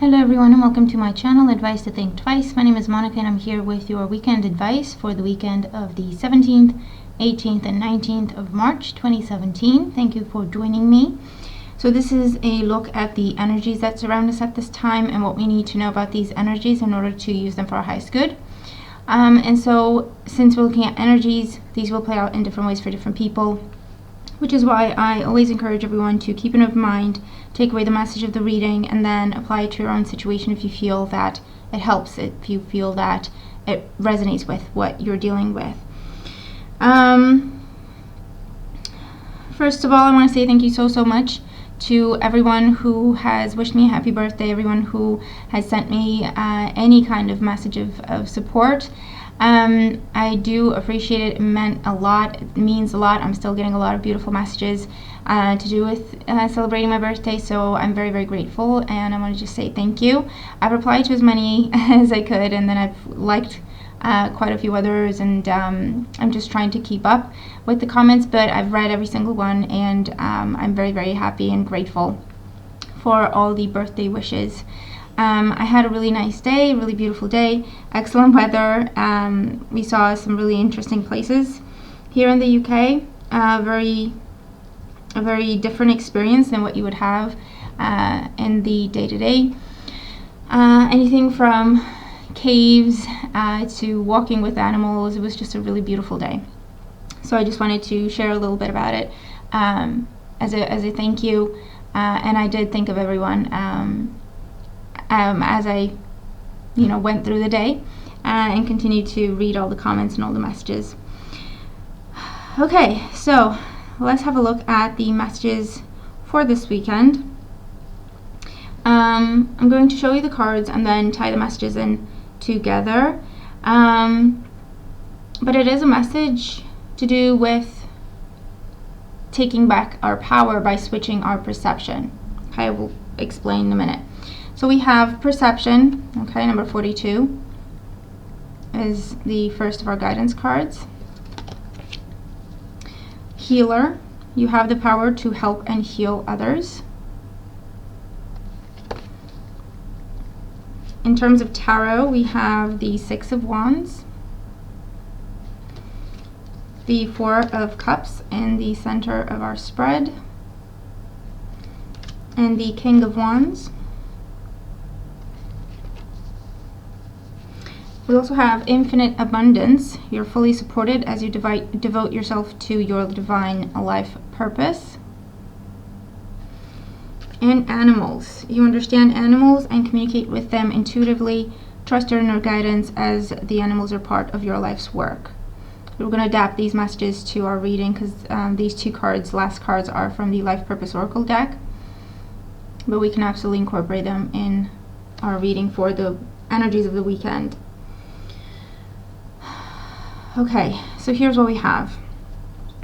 Hello everyone and welcome to my channel, Advice to Think Twice. My name is Monica and I'm here with your weekend advice for the weekend of the 17th, 18th and 19th of March 2017. Thank you for joining me. So this is a look at the energies that surround us at this time and what we need to know about these energies in order to use them for our highest good. And so since we're looking at energies, these will play out in different ways for different people, which is why I always encourage everyone to keep an open mind, take away the message of the reading, and then apply it to your own situation if you feel that it helps, if you feel that it resonates with what you're dealing with. First of all, I want to say thank you so much to everyone who has wished me a happy birthday, everyone who has sent me any kind of message of support. I do appreciate it. It meant a lot. It means a lot. I'm still getting a lot of beautiful messages to do with celebrating my birthday, so I'm very grateful, and I want to just say thank you. I've replied to as many as I could, and then I've liked quite a few others, and I'm just trying to keep up with the comments, but I've read every single one, and I'm very happy and grateful for all the birthday wishes. I had a really nice day, really beautiful day, excellent weather. We saw some really interesting places here in the UK. A very different experience than what you would have in the day-to-day. Anything from caves to walking with animals. It was just a really beautiful day. So I just wanted to share a little bit about it as a thank you. And I did think of everyone as I went through the day and continued to read all the comments and all the messages. Okay, so let's have a look at the messages for this weekend. I'm going to show you the cards and then tie the messages in together. But it is a message to do with taking back our power by switching our perception. Okay, I will explain in a minute. So we have perception, okay, number 42 is the first of our guidance cards. Healer, you have the power to help and heal others. In terms of tarot, we have the Six of Wands, the Four of Cups in the center of our spread, and the King of Wands. We also have infinite abundance. You're fully supported as you devote yourself to your divine life purpose. And animals. You understand animals and communicate with them intuitively. Trust your inner guidance as the animals are part of your life's work. We're going to adapt these messages to our reading because these two cards, last cards, are from the Life Purpose Oracle deck. But we can absolutely incorporate them in our reading for the energies of the weekend. Okay, so here's what we have.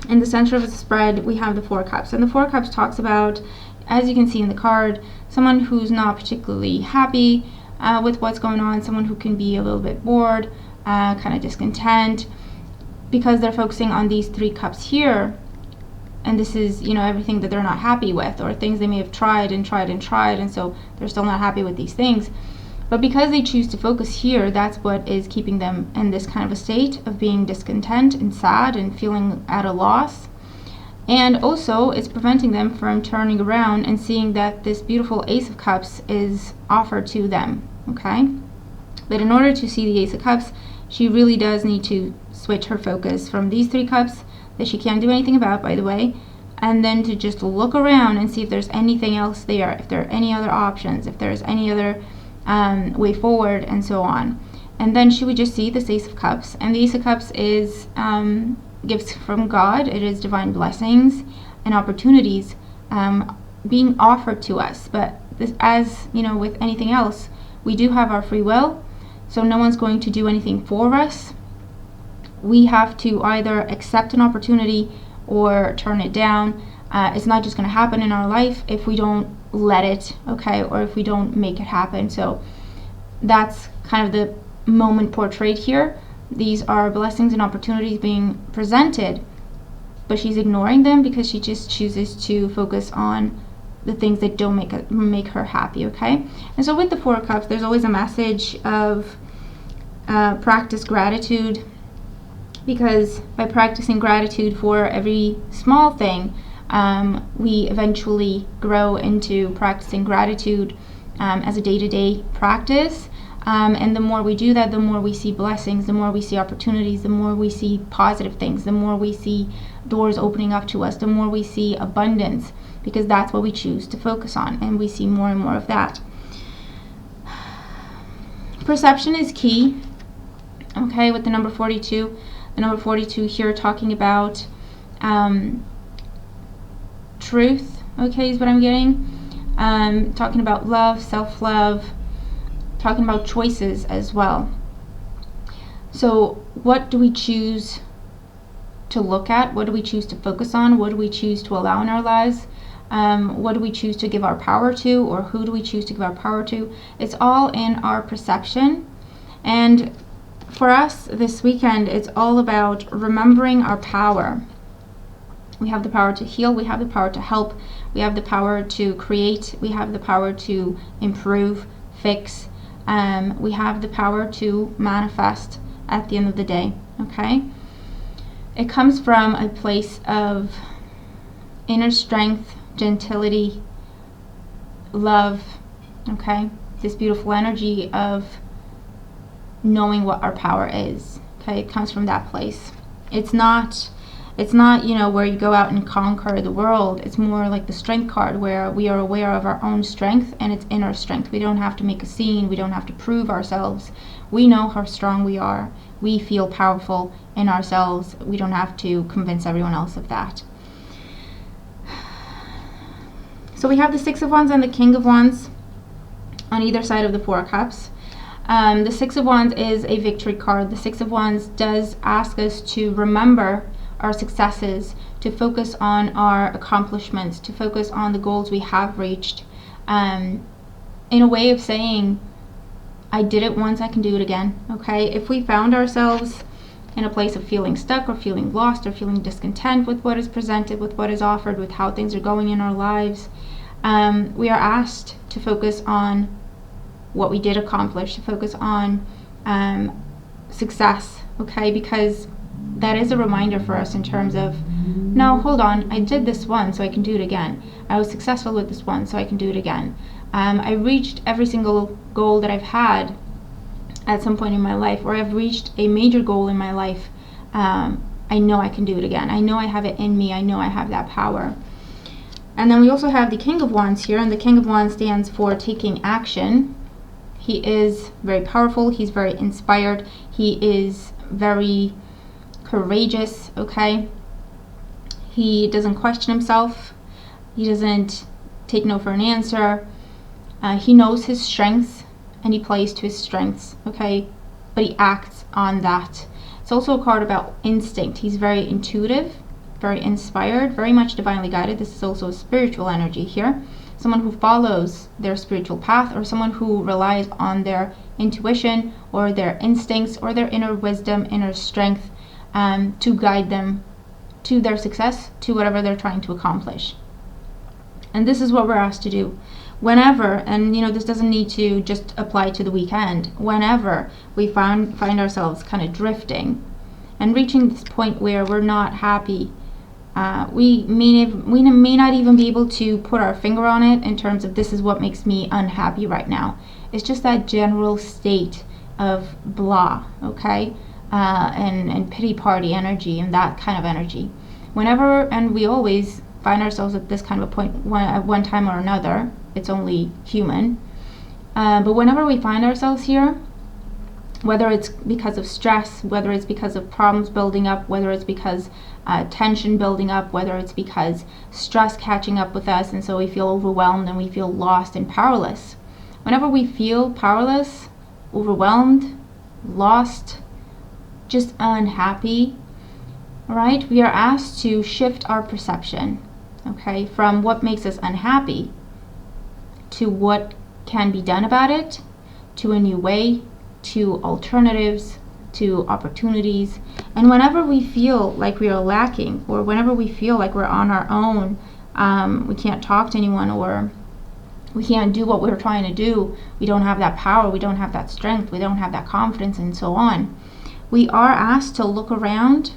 In the center of the spread, we have the Four Cups. And the Four Cups talks about, as you can see in the card, someone who's not particularly happy with what's going on, someone who can be a little bit bored, kind of discontent, because they're focusing on these three cups here. And this is, everything that they're not happy with, or things they may have tried, and so they're still not happy with these things. But because they choose to focus here, that's what is keeping them in this kind of a state of being discontent and sad and feeling at a loss. And also, it's preventing them from turning around and seeing that this beautiful Ace of Cups is offered to them, okay? But in order to see the Ace of Cups, she really does need to switch her focus from these three cups that she can't do anything about, by the way, and then to just look around and see if there's anything else there, if there are any other options, if there's any other way forward, and so on. And then she would just see this Ace of Cups, and the Ace of Cups is gifts from God. It is divine blessings and opportunities being offered to us. But this, as with anything else, we do have our free will, so no one's going to do anything for us. We have to either accept an opportunity or turn it down. It's not just going to happen in our life if we don't let it, okay, or if we don't make it happen. So that's kind of the moment portrayed here. These are blessings and opportunities being presented, but she's ignoring them because she just chooses to focus on the things that don't make her happy, okay? And so with the Four of Cups, there's always a message of practice gratitude, because by practicing gratitude for every small thing, we eventually grow into practicing gratitude as a day-to-day practice. And the more we do that, the more we see blessings, the more we see opportunities, the more we see positive things, the more we see doors opening up to us, the more we see abundance, because that's what we choose to focus on, and we see more and more of that. Perception is key, okay, with the number 42. The number 42 here talking about truth, okay, is what I'm getting. Talking about love, self-love, talking about choices as well. So what do we choose to look at? What do we choose to focus on? What do we choose to allow in our lives? What do we choose to give our power to, or who do we choose to give our power to? It's all in our perception. And for us this weekend, it's all about remembering our power. We have the power to heal, we have the power to help, we have the power to create, we have the power to improve, fix, we have the power to manifest at the end of the day, okay? It comes from a place of inner strength, gentility, love, okay? This beautiful energy of knowing what our power is, okay? It comes from that place. It's not, where you go out and conquer the world. It's more like the strength card, where we are aware of our own strength, and it's inner strength. We don't have to make a scene. We don't have to prove ourselves. We know how strong we are. We feel powerful in ourselves. We don't have to convince everyone else of that. So we have the Six of Wands and the King of Wands on either side of the Four of Cups. The Six of Wands is a victory card. The Six of Wands does ask us to remember our successes, to focus on our accomplishments, to focus on the goals we have reached, in a way of saying, I did it once, I can do it again, okay? If we found ourselves in a place of feeling stuck or feeling lost or feeling discontent with what is presented, with what is offered, with how things are going in our lives, we are asked to focus on what we did accomplish, to focus on success, okay? Because that is a reminder for us in terms of, no, hold on, I did this one, so I can do it again. I was successful with this one, so I can do it again. I reached every single goal that I've had at some point in my life, or I've reached a major goal in my life. I know I can do it again. I know I have it in me. I know I have that power. And then we also have the King of Wands here, and the King of Wands stands for taking action. He is very powerful. He's very inspired. He is very courageous, okay? He doesn't question himself. He doesn't take no for an answer. He knows his strengths and he plays to his strengths, okay? But he acts on that. It's also a card about instinct. He's very intuitive, very inspired, very much divinely guided. This is also a spiritual energy here. Someone who follows their spiritual path, or someone who relies on their intuition or their instincts or their inner wisdom, inner strength, to guide them to their success, to whatever they're trying to accomplish. And this is what we're asked to do. Whenever, and this doesn't need to just apply to the weekend, whenever we find ourselves kind of drifting and reaching this point where we're not happy, we may not even be able to put our finger on it in terms of this is what makes me unhappy right now. It's just that general state of blah, okay? And pity party energy and that kind of energy. Whenever, and we always find ourselves at this kind of a point at one time or another. It's only human. But whenever we find ourselves here, whether it's because of stress, whether it's because of problems building up, whether it's because tension building up, whether it's because stress catching up with us, and so we feel overwhelmed and we feel lost and powerless. Whenever we feel powerless, overwhelmed, lost, just unhappy, right? We are asked to shift our perception, okay, from what makes us unhappy to what can be done about it, to a new way, to alternatives, to opportunities. And whenever we feel like we are lacking, or whenever we feel like we're on our own, we can't talk to anyone, or we can't do what we're trying to do. We don't have that power, we don't have that strength, we don't have that confidence, and so on. We are asked to look around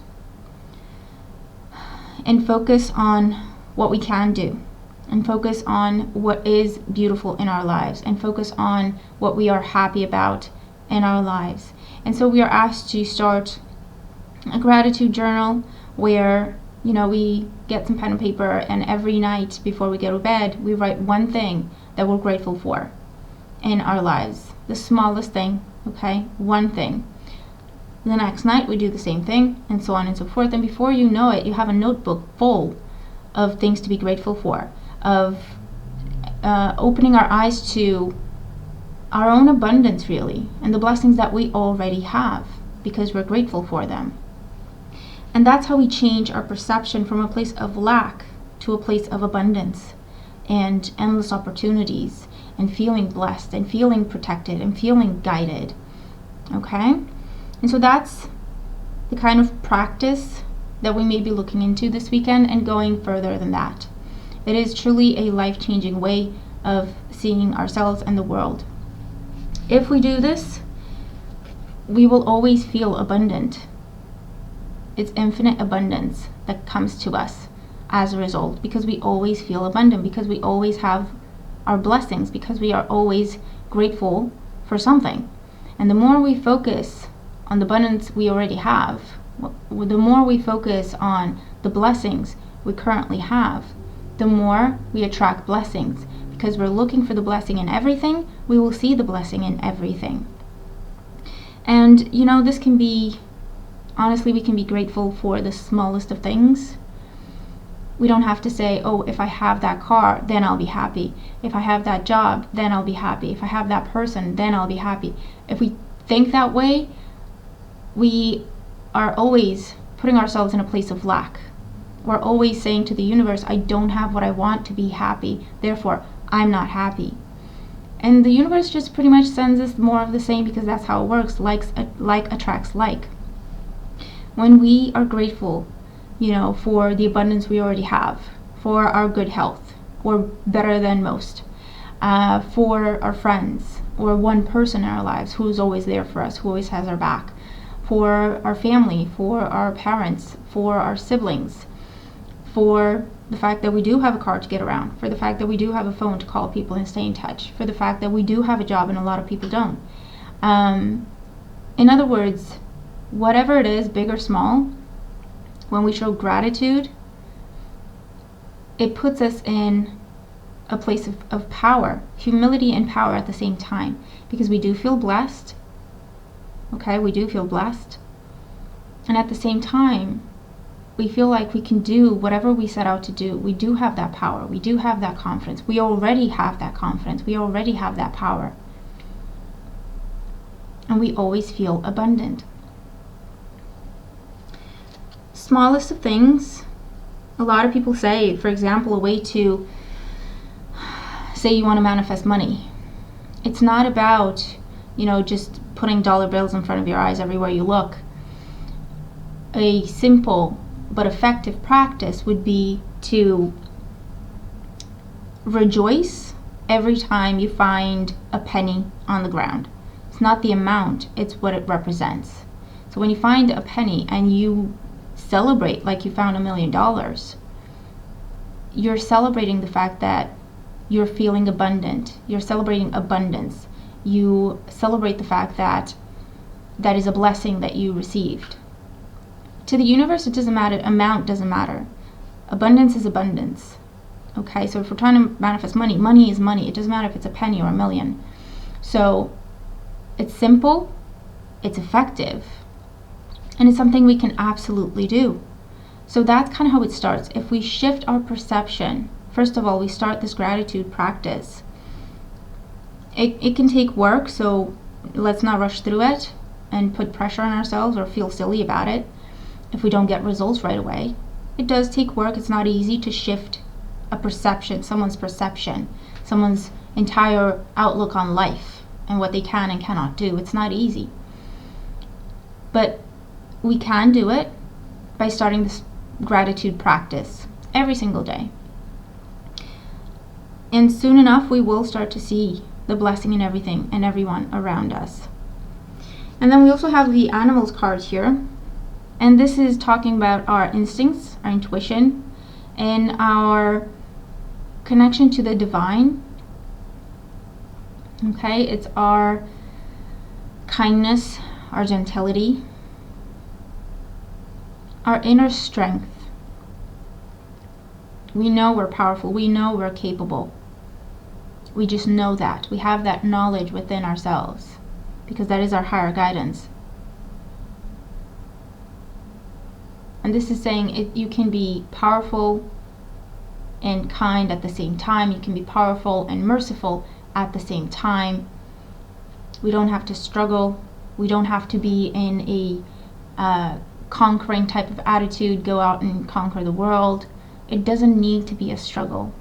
and focus on what we can do, and focus on what is beautiful in our lives, and focus on what we are happy about in our lives. And so we are asked to start a gratitude journal where, we get some pen and paper, and every night before we go to bed, we write one thing that we're grateful for in our lives. The smallest thing, okay? One thing. The next night we do the same thing, and so on and so forth. And before you know it, you have a notebook full of things to be grateful for, of opening our eyes to our own abundance, really, and the blessings that we already have because we're grateful for them. And that's how we change our perception from a place of lack to a place of abundance and endless opportunities, and feeling blessed and feeling protected and feeling guided. Okay? And so that's the kind of practice that we may be looking into this weekend, and going further than that. It is truly a life-changing way of seeing ourselves and the world. If we do this, we will always feel abundant. It's infinite abundance that comes to us as a result, because we always feel abundant, because we always have our blessings, because we are always grateful for something. And the more we focus on the abundance we already have, the more we focus on the blessings we currently have, the more we attract blessings. Because we're looking for the blessing in everything, we will see the blessing in everything. And this can be, honestly, we can be grateful for the smallest of things. We don't have to say, oh, if I have that car, then I'll be happy. If I have that job, then I'll be happy. If I have that person, then I'll be happy. If we think that way, we are always putting ourselves in a place of lack. We're always saying to the universe, I don't have what I want to be happy, therefore I'm not happy. And the universe just pretty much sends us more of the same, because that's how it works. Like attracts like. When we are grateful, for the abundance we already have, for our good health, or better than most, for our friends, or one person in our lives who's always there for us, who always has our back, for our family, for our parents, for our siblings, for the fact that we do have a car to get around, for the fact that we do have a phone to call people and stay in touch, for the fact that we do have a job and a lot of people don't. In other words, whatever it is, big or small, when we show gratitude, it puts us in a place of power, humility and power at the same time, because we do feel blessed. Okay, we do feel blessed. And at the same time, we feel like we can do whatever we set out to do. We do have that power. We do have that confidence. We already have that confidence. We already have that power. And we always feel abundant. Smallest of things, a lot of people say, for example, a way to say you want to manifest money. It's not about, just putting dollar bills in front of your eyes everywhere you look. A simple but effective practice would be to rejoice every time you find a penny on the ground. It's not the amount, it's what it represents. So when you find a penny and you celebrate like you found $1 million, you're celebrating the fact that you're feeling abundant. You're celebrating abundance. You celebrate the fact that that is a blessing that you received. To the universe, it doesn't matter. Amount doesn't matter. Abundance is abundance. Okay, so if we're trying to manifest money, money is money. It doesn't matter if it's a penny or $1 million. So it's simple, it's effective, and it's something we can absolutely do. So that's kind of how it starts. If we shift our perception, first of all, we start this gratitude practice. It can take work, so let's not rush through it and put pressure on ourselves or feel silly about it if we don't get results right away. It does take work. It's not easy to shift a perception, someone's entire outlook on life and what they can and cannot do. It's not easy. But we can do it by starting this gratitude practice every single day. And soon enough, we will start to see the blessing in everything and everyone around us. And then we also have the animals card here. And this is talking about our instincts, our intuition, and our connection to the divine. Okay, it's our kindness, our gentility, our inner strength. We know we're powerful. We know we're capable. We just know that. We have that knowledge within ourselves because that is our higher guidance. And this is saying you can be powerful and kind at the same time. You can be powerful and merciful at the same time. We don't have to struggle. We don't have to be in a conquering type of attitude, go out and conquer the world. It doesn't need to be a struggle.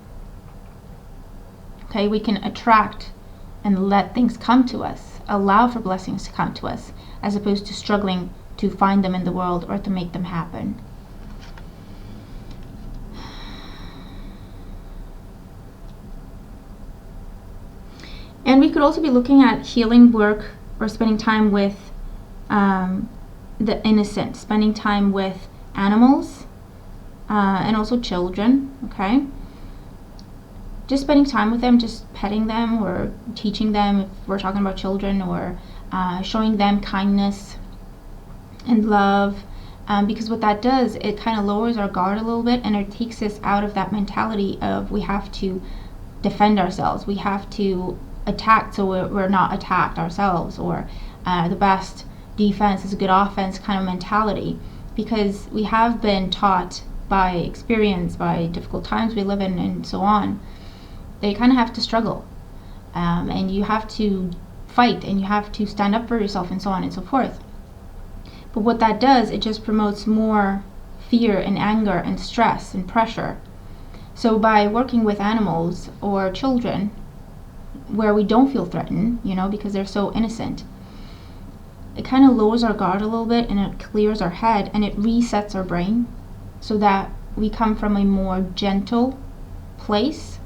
Okay, we can attract and let things come to us, allow for blessings to come to us, as opposed to struggling to find them in the world or to make them happen. And we could also be looking at healing work or spending time with the innocent, spending time with animals and also children, okay? Just spending time with them, just petting them or teaching them, if we're talking about children, or showing them kindness and love, because what that does, it kind of lowers our guard a little bit, and it takes us out of that mentality of we have to defend ourselves, we have to attack so we're not attacked ourselves, or the best defense is a good offense kind of mentality, because we have been taught by experience, by difficult times we live in and so on, they kind of have to struggle, and you have to fight, and you have to stand up for yourself, and so on and so forth. But what that does, it just promotes more fear and anger and stress and pressure. So by working with animals or children where we don't feel threatened, because they're so innocent, it kind of lowers our guard a little bit, and it clears our head, and it resets our brain so that we come from a more gentle place,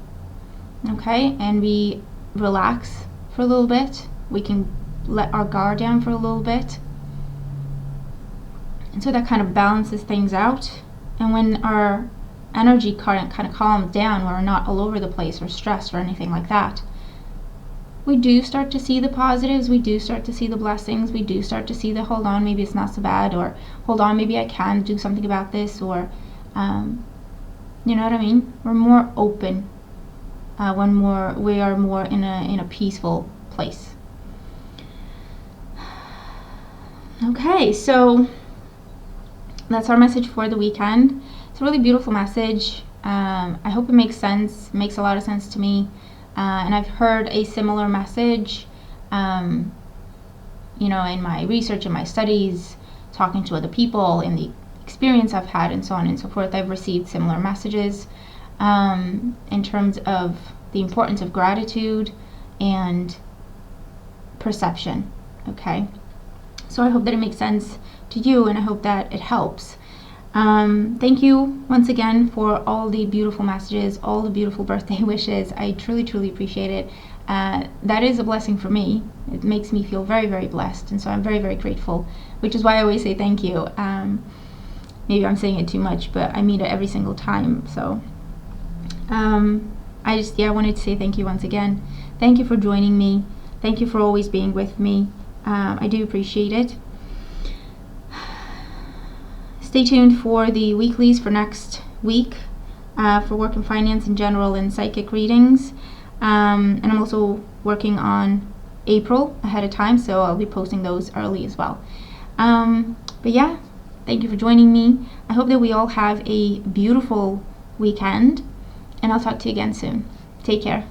okay, and we relax for a little bit. We can let our guard down for a little bit, and so that kind of balances things out. And when our energy kind of calms down, we're not all over the place or stressed or anything like that, we do start to see the positives, we do start to see the blessings, we do start to see the hold on, maybe it's not so bad, or hold on, maybe I can do something about this, or you know what I mean? We're more open when we are more in a peaceful place. Okay, so that's our message for the weekend. It's a really beautiful message. I hope it makes sense. It makes a lot of sense to me. And I've heard a similar message, in my research and my studies, talking to other people, in the experience I've had, and so on and so forth. I've received similar messages in terms of the importance of gratitude and perception. Okay, so I hope that it makes sense to you, and I hope that it helps. Thank you once again for all the beautiful messages, all the beautiful birthday wishes. I truly, truly appreciate it. That is a blessing for me. It makes me feel very, very blessed, and so I'm very, very grateful, which is why I always say thank you. Maybe I'm saying it too much, but I mean it every single time. So I wanted to say thank you once again. Thank you for joining me. Thank you for always being with me. I do appreciate it. Stay tuned for the weeklies for next week, for work and finance in general and psychic readings. And I'm also working on April ahead of time, so I'll be posting those early as well. But yeah, thank you for joining me. I hope that we all have a beautiful weekend, and I'll talk to you again soon. Take care.